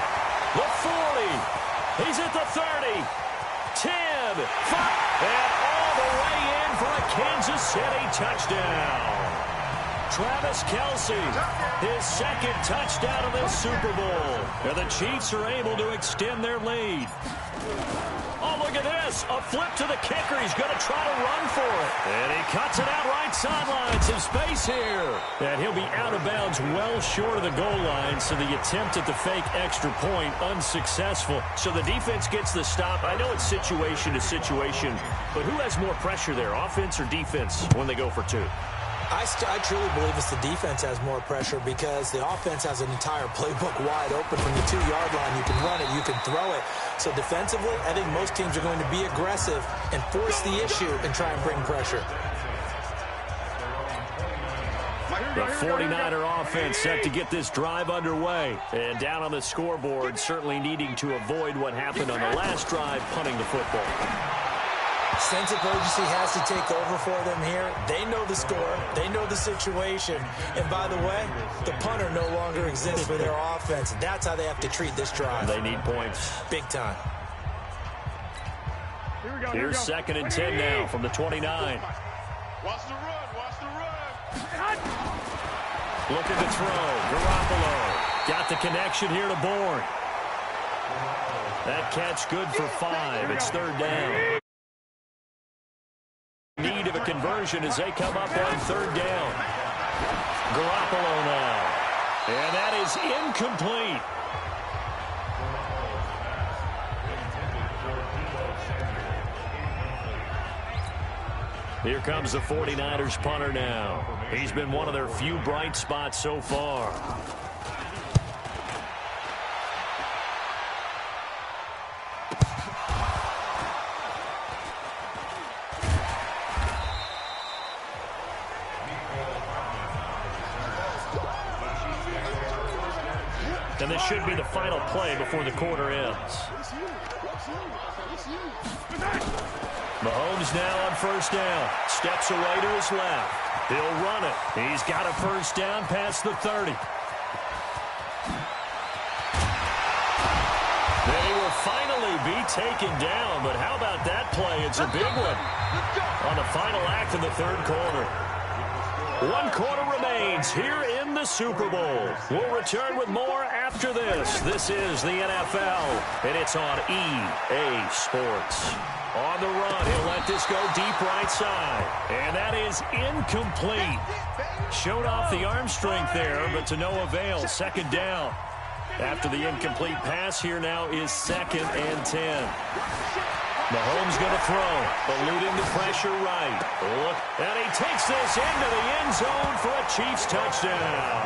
The 40. He's at the 30. 10. 5. And all the way in for a Kansas City touchdown. Travis Kelsey, his second touchdown of this Super Bowl. And the Chiefs are able to extend their lead. Oh, look at this. A flip to the kicker. He's going to try to run for it. And he cuts it out right sideline. Some space here. And he'll be out of bounds well short of the goal line, so the attempt at the fake extra point unsuccessful. So the defense gets the stop. I know it's situation to situation, but who has more pressure there, offense or defense, when they go for two? I truly believe it's the defense has more pressure because the offense has an entire playbook wide open from the 2-yard line. You can run it, you can throw it. So defensively, I think most teams are going to be aggressive and force the issue and try and bring pressure. The 49er offense set to get this drive underway. And down on the scoreboard, certainly needing to avoid what happened on the last drive, punting the football. Sense of urgency has to take over for them here. They know the score. They know the situation. And by the way, the punter no longer exists for their offense. That's how they have to treat this drive. They need points. Big time. Here's 2nd and 10 now from the 29. Watch the run. Watch the run. Looking to throw. Garoppolo. Got the connection here to Bourne. That catch good for 5. It's 3rd down. Need of a conversion as they come up on 3rd down. Garoppolo now. And that is incomplete. Here comes the 49ers punter now. He's been one of their few bright spots so far. And this should be the final play before the quarter ends. Mahomes now on 1st down. Steps away to his left. He'll run it. He's got a 1st down past the 30. They will finally be taken down, but how about that play? It's a big one on the final act of the 3rd quarter. 1 quarter remains here in the Super Bowl. We'll return with more after this. This is the NFL, and it's on EA Sports. On the run, he'll let this go deep right side. And that is incomplete. Showed off the arm strength there, but to no avail. 2nd down. After the incomplete pass, here now is 2nd and 10. Mahomes going to throw, eluding the pressure right. Look, and he takes this into the end zone for a Chiefs touchdown.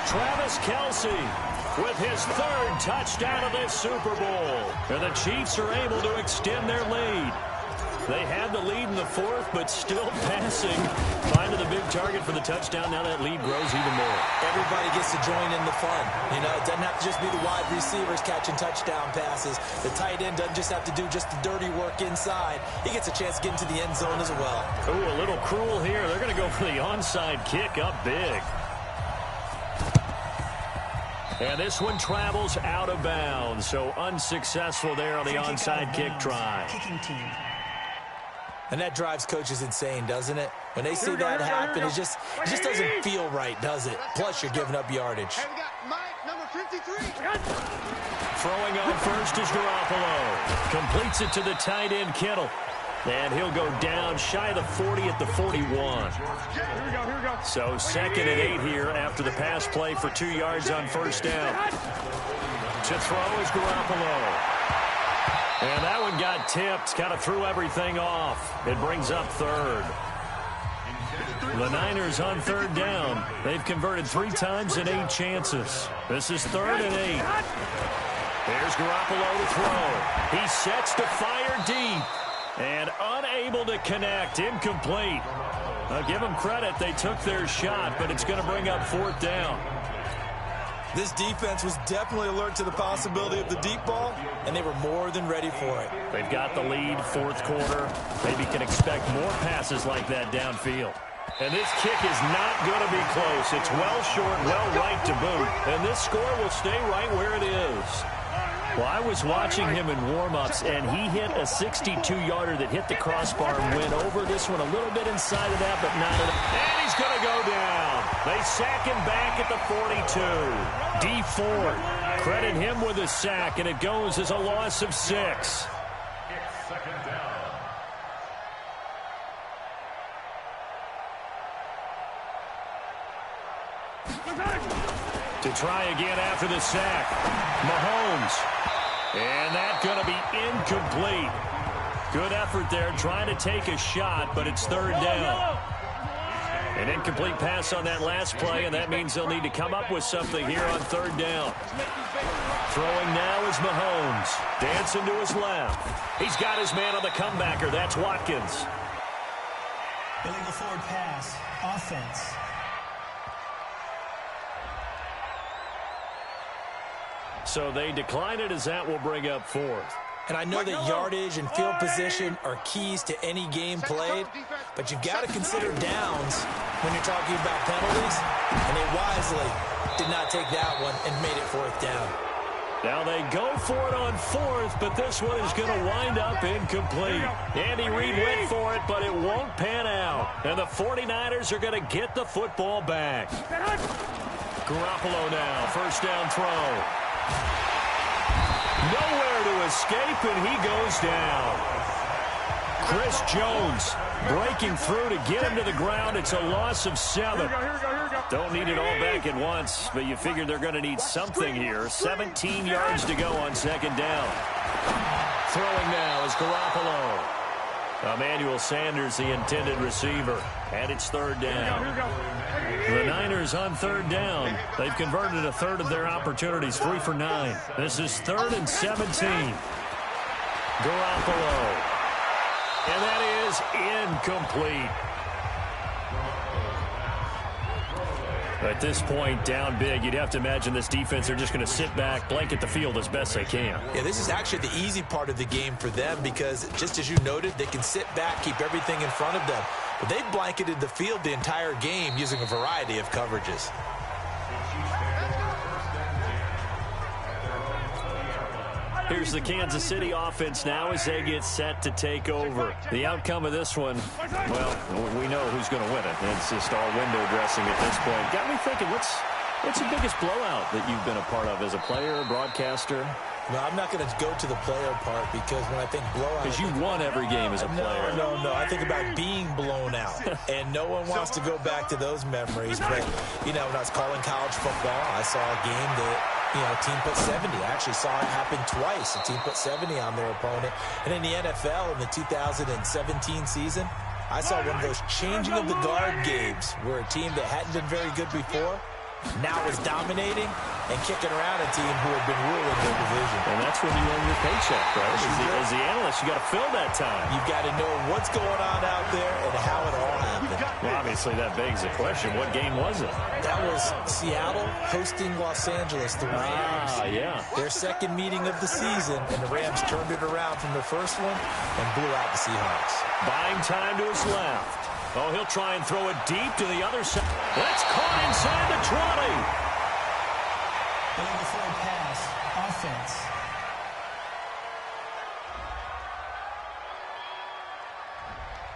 Travis Kelsey with his 3rd touchdown of this Super Bowl. And the Chiefs are able to extend their lead. They had the lead in the 4th, but still passing. Finding the big target for the touchdown. Now that lead grows even more. Everybody gets to join in the fun. You know, it doesn't have to just be the wide receivers catching touchdown passes. The tight end doesn't just have to do just the dirty work inside. He gets a chance to get into the end zone as well. Ooh, a little cruel here. They're going to go for the onside kick up big. And this one travels out of bounds. So unsuccessful there on the onside kick try. And that drives coaches insane, doesn't it? When they see that happen, it just doesn't feel right, does it? Plus, you're giving up yardage. Throwing on first is Garoppolo. Completes it to the tight end, Kittle. And he'll go down shy of the 40 at the 41. So 2nd and 8 here after the pass play for 2 yards on 1st down. To throw is Garoppolo. And that one got tipped, kind of threw everything off. It brings up 3rd. The Niners on 3rd down. They've converted 3 times in 8 chances. This is 3rd and 8. There's Garoppolo to throw. He sets to fire deep. And unable to connect. Incomplete. I'll give them credit. They took their shot, but it's going to bring up 4th down. This defense was definitely alert to the possibility of the deep ball, and they were more than ready for it. They've got the lead, 4th quarter. Maybe can expect more passes like that downfield. And this kick is not going to be close. It's well short, well right to boot. And this score will stay right where it is. Well, I was watching him in warm-ups, and he hit a 62-yarder that hit the crossbar and went over. This one a little bit inside of that, but not enough. And he's going to go down. They sack him back at the 42. D Ford, credit him with a sack, and it goes as a loss of 6. To try again after the sack. Mahomes. And that's going to be incomplete. Good effort there trying to take a shot, but it's 3rd down. An incomplete pass on that last play, and that means they'll need to come up with something here on 3rd down. Throwing now is Mahomes. Dancing to his left. He's got his man on the comebacker. That's Watkins. Illegal forward pass. Offense. So they decline it as that will bring up 4th. And I know that yardage and field position are keys to any game played, but you've got to consider downs when you're talking about penalties, and they wisely did not take that one and made it 4th down. Now they go for it on 4th, but this one is going to wind up incomplete. Andy Reid went for it, but it won't pan out. And the 49ers are going to get the football back. Garoppolo now, 1st down throw. Nowhere to escape, and he goes down. Chris Jones breaking through to get him to the ground. It's a loss of 7. Don't need it all back at once, but you figure they're going to need something here. 17 yards to go on 2nd down. Throwing now is Garoppolo. Emmanuel Sanders, the intended receiver, and it's 3rd down. The Niners on 3rd down. They've converted a third of their opportunities, 3 for 9. This is 3rd and 17. Garoppolo. And that is incomplete. At this point, down big, you'd have to imagine this defense, they're just going to sit back, blanket the field as best they can. Yeah, this is actually the easy part of the game for them because, just as you noted, they can sit back, keep everything in front of them. But they've blanketed the field the entire game using a variety of coverages. Here's the Kansas City offense now as they get set to take over. The outcome of this one, well, we know who's going to win it. It's just all window dressing at this point. Got me thinking, what's the biggest blowout that you've been a part of as a player, broadcaster? No, I'm not going to go to the player part because when I think blowout... Because you won every game as a player. No. I think about being blown out. And no one wants to go back to those memories. But, you know, when I was calling college football, I saw a game that, you know, a team put 70. I actually saw it happen twice. A team put 70 on their opponent. And in the NFL, in the 2017 season, I saw one of those changing of the guard games where a team that hadn't been very good before now was dominating and kicking around a team who had been ruling their division. And that's when you earn your paycheck, right? As the analyst, you got to fill that time. You've got to know what's going on out there and how it all happened. Well, obviously, that begs the question, what game was it? That was Seattle hosting Los Angeles, the Rams. Yeah. Their second meeting of the season, and the Rams turned it around from the first one and blew out the Seahawks. Buying time to his left. Oh, he'll try and throw it deep to the other side. That's caught inside the 20. Illegal forward pass. Offense.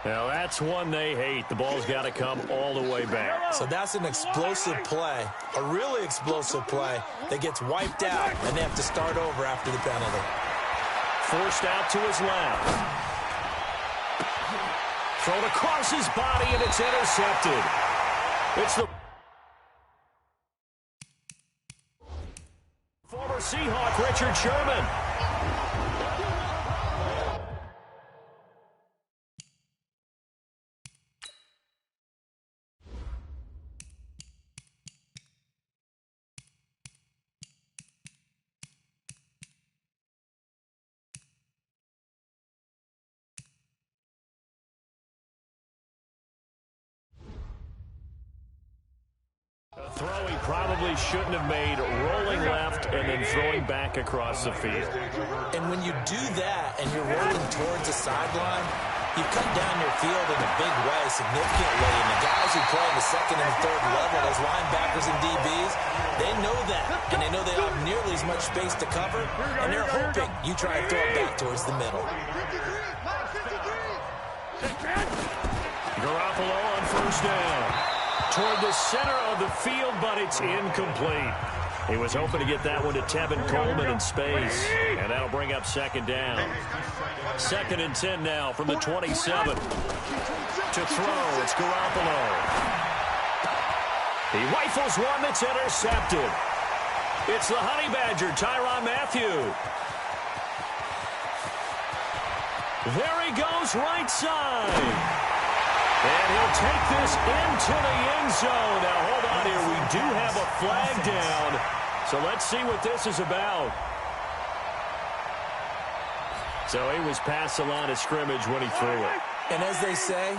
Now, that's one they hate. The ball's got to come all the way back. So that's an explosive play, a really explosive play that gets wiped out, and they have to start over after the penalty. Forced out to his left. Thrown across his body, and it's intercepted. It's the former Seahawk, Richard Sherman. he probably shouldn't have made, rolling left and then throwing back across the field. And when you do that and you're rolling towards the sideline, you cut down your field in a big way, significantly. And the guys who play in the second and third level, those linebackers and DBs, they know that. And they know they don't have nearly as much space to cover. And they're hoping you try and throw it back towards the middle. Garoppolo on first down. Toward the center of the field, but it's incomplete. He was hoping to get that one to Tevin Coleman in space. And that'll bring up second down. 2nd and 10 now from the 27. To throw, it's Garoppolo. He rifles one that's intercepted. It's the Honey Badger, Tyrann Mathieu. There he goes, right side. And he'll take this into the end zone. Now, hold on here. We do have a flag down. So let's see what this is about. So he was past the line of scrimmage when he threw it. And as they say,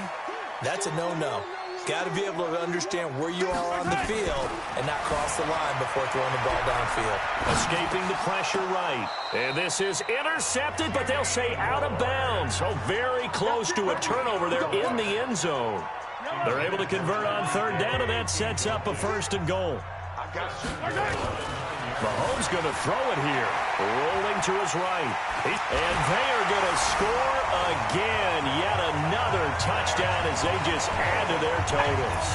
that's a no-no. Got to be able to understand where you are on the field and not cross the line before throwing the ball downfield. Escaping the pressure right. And this is intercepted, but they'll say out of bounds. So very close to a turnover. They're in the end zone. They're able to convert on third down, and that sets up a 1st and goal. Mahomes going to throw it here. Rolling to his right. And they are going to score again. Yet another touchdown as they just add to their totals.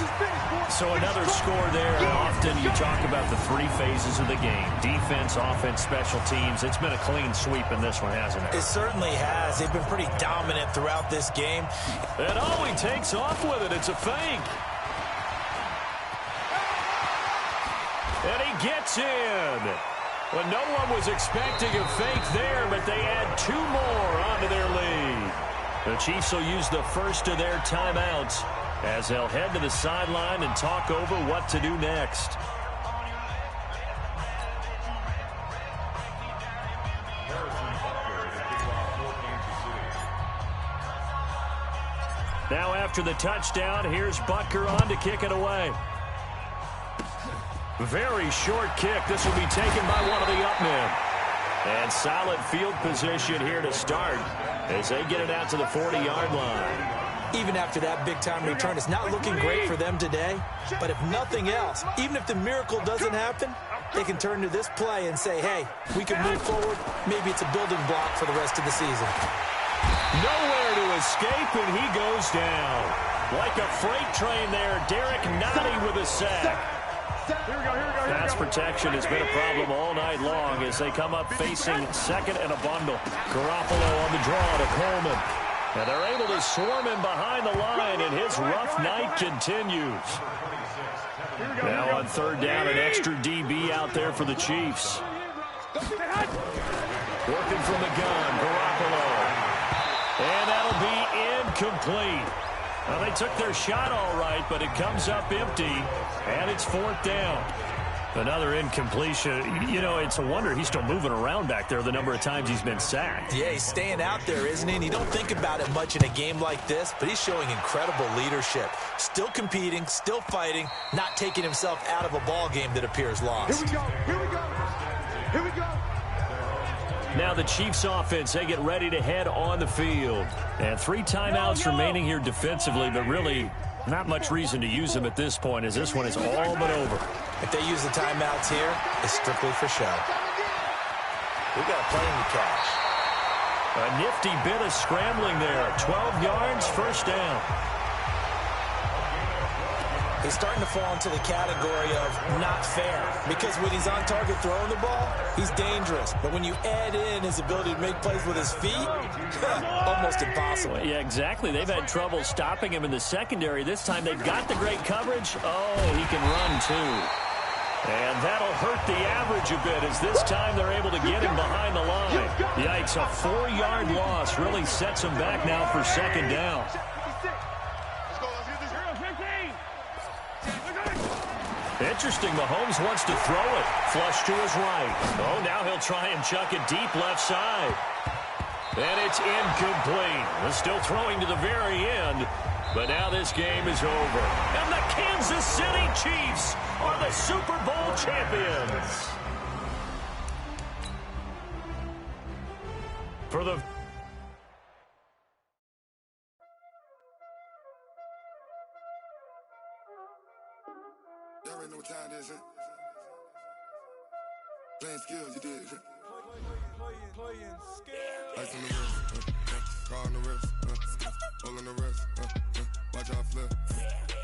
So another score there. Often you talk about the 3 phases of the game. Defense, offense, special teams. It's been a clean sweep in this one, hasn't it? It certainly has. They've been pretty dominant throughout this game. And oh, he takes off with it. It's a fake. And he gets in. Well, no one was expecting a fake there, but they add 2 more onto their lead. The Chiefs will use the first of their timeouts as they'll head to the sideline and talk over what to do next. Now after the touchdown, here's Butker on to kick it away. Very short kick. This will be taken by one of the up men. And solid field position here to start as they get it out to the 40-yard line. Even after that big-time return, it's not looking great for them today. But if nothing else, even if the miracle doesn't happen, they can turn to this play and say, hey, we can move forward. Maybe it's a building block for the rest of the season. Nowhere to escape, and he goes down. Like a freight train there, Derek Nottie with a sack. Pass protection has been a problem all night long as they come up facing second and a bundle. Garoppolo on the draw to Coleman. And they're able to swarm him behind the line, and his rough night continues. Now on third down, an extra DB out there for the Chiefs. Working from the gun, Garoppolo. And that'll be incomplete. Well, they took their shot all right, but it comes up empty, and it's 4th down. Another incompletion. You know, it's a wonder he's still moving around back there the number of times he's been sacked. Yeah, he's staying out there, isn't he? And you don't think about it much in a game like this, but he's showing incredible leadership. Still competing, still fighting, not taking himself out of a ball game that appears lost. Here we go. Here we go. Here we go. Now the Chiefs offense, they get ready to head on the field. And 3 timeouts remaining here defensively, but really not much reason to use them at this point as this one is all but over. If they use the timeouts here, it's strictly for show. We've got a plane to catch. A nifty bit of scrambling there. 12 yards, 1st down. He's starting to fall into the category of not fair because when he's on target throwing the ball, he's dangerous. But when you add in his ability to make plays with his feet, almost impossible. Yeah, exactly. They've had trouble stopping him in the secondary. This time they've got the great coverage. Oh, he can run too. And that'll hurt the average a bit as this time they're able to get him behind the line. Yikes, a 4-yard loss really sets him back now for 2nd down. Interesting, Mahomes wants to throw it. Flush to his right. Oh, now he'll try and chuck it deep left side. And it's incomplete. They're still throwing to the very end. But now this game is over. And the Kansas City Chiefs are the Super Bowl champions. For the... Y'all already know what time it is, huh? Playing skills, you did, huh? Playing skills. Ice on the wrist, car on the wrist, hole in the wrist, watch out flip.